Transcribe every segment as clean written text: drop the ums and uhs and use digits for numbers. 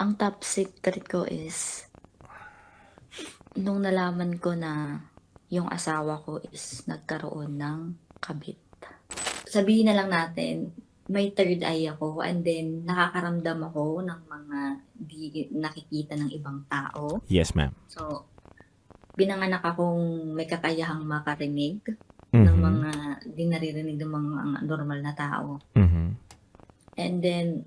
Ang top secret ko is nung nalaman ko na yung asawa ko is nagkaroon ng kabit. Sabihin na lang natin, may third eye ako and then nakakaramdam ako ng mga di nakikita ng ibang tao. Yes, ma'am. So, pinanganak akong may kakayahang makarinig ng mga di naririnig ng mga normal na tao. And then,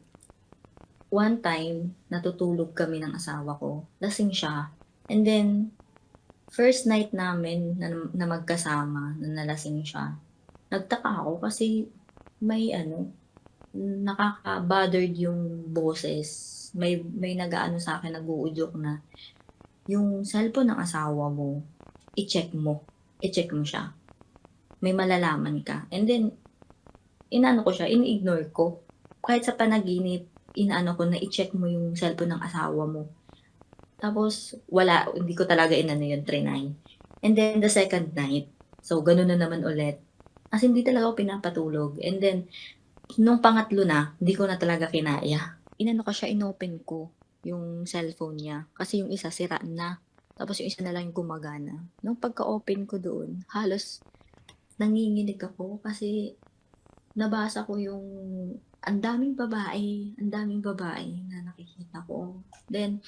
one time, natutulog kami ng asawa ko. Lasing siya. And then, first night namin na magkasama, na nalasing siya, nagtaka ako kasi may nakaka-bothered yung boses. May nag-aano sa akin, nag-uudyok na yung cellphone ng asawa mo, i-check mo siya. May malalaman ka. And then, inano ko siya, in-ignore ko. Kahit sa panaginip, inaano ko na i-check mo yung cellphone ng asawa mo. Tapos, wala, hindi ko talaga inano yun, trinay. And then, the second night, so, ganun na naman ulit. As hindi talaga ako pinapatulog. And then, nung pangatlo na, hindi ko na talaga kinaya. Inano ko siya, inopen ko yung cellphone niya. Kasi yung isa, sira na. Tapos yung isa na lang yung gumagana. Nung pagka-open ko doon, halos nanginginig ako kasi nabasa ko yung ang daming babae na nakikita ko. Then,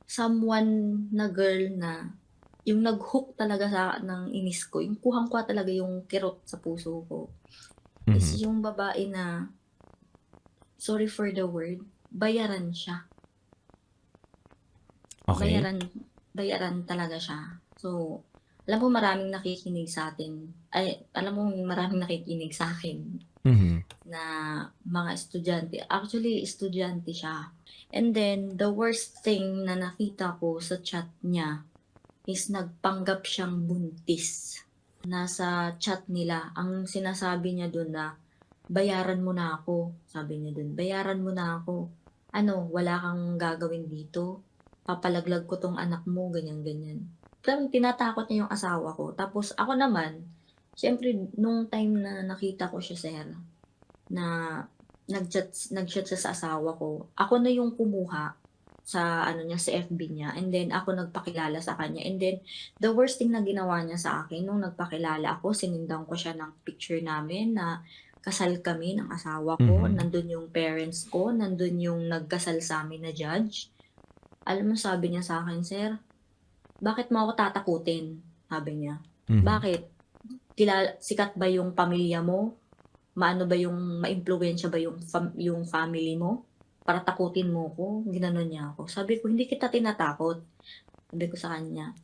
someone na girl na yung nag-hook talaga ng inis ko, yung kuhang-kuha talaga yung kirot sa puso ko, is yung babae na, sorry for the word, bayaran siya. Okay. Bayaran talaga siya. So, alam mo maraming nakikinig sa atin, maraming nakikinig sa akin na mga estudyante. Actually, estudyante siya. And then, the worst thing na nakita ko sa chat niya is nagpanggap siyang buntis. Nasa chat nila, ang sinasabi niya doon na, bayaran mo na ako. Sabi niya doon, bayaran mo na ako. Wala kang gagawin dito. Papalaglag ko tong anak mo, ganyan-ganyan. Parang tinatakot niya yung asawa ko. Tapos ako naman, syempre, nung time na nakita ko siya, sir, na nag-chat siya sa asawa ko, ako na yung kumuha sa sa FB niya, and then ako nagpakilala sa kanya. And then the worst thing na ginawa niya sa akin nung nagpakilala ako, sinindang ko siya ng picture namin na kasal kami ng asawa ko, nandun yung parents ko, nandun yung nagkasal sa amin na judge. Alam mo, sabi niya sa akin, sir, bakit mo ako tatakutin? Sabi niya. Bakit? Sikat ba yung pamilya mo? Maano ba yung maimpluwensya ba yung family mo? Para takutin mo ko? Ginanon niya ako. Sabi ko, hindi kita tinatakot. Sabi ko sa kanya,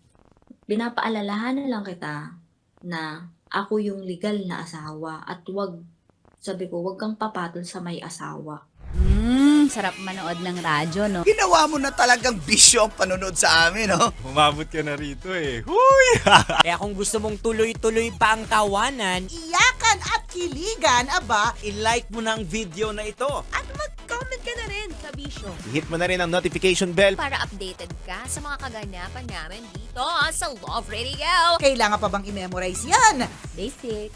pinapaalalahanan lang kita na ako yung legal na asawa at sabi ko, wag kang papatol sa may asawa. Sarap manood ng radyo, no? Ginawa mo na talagang bisyo ang panonood sa amin, no? Umabot ka na rito eh. Huy! Kaya kung gusto mong tuloy-tuloy pa ang tawanan, Iyakan at kiligan, aba, i-like mo na ang video na ito. At mag-comment ka na rin sa Bisyo Hit mo na rin ang notification bell. para updated ka sa mga kaganapan namin dito sa Love Radio. kailangan pa bang i-memorize yan? Basic.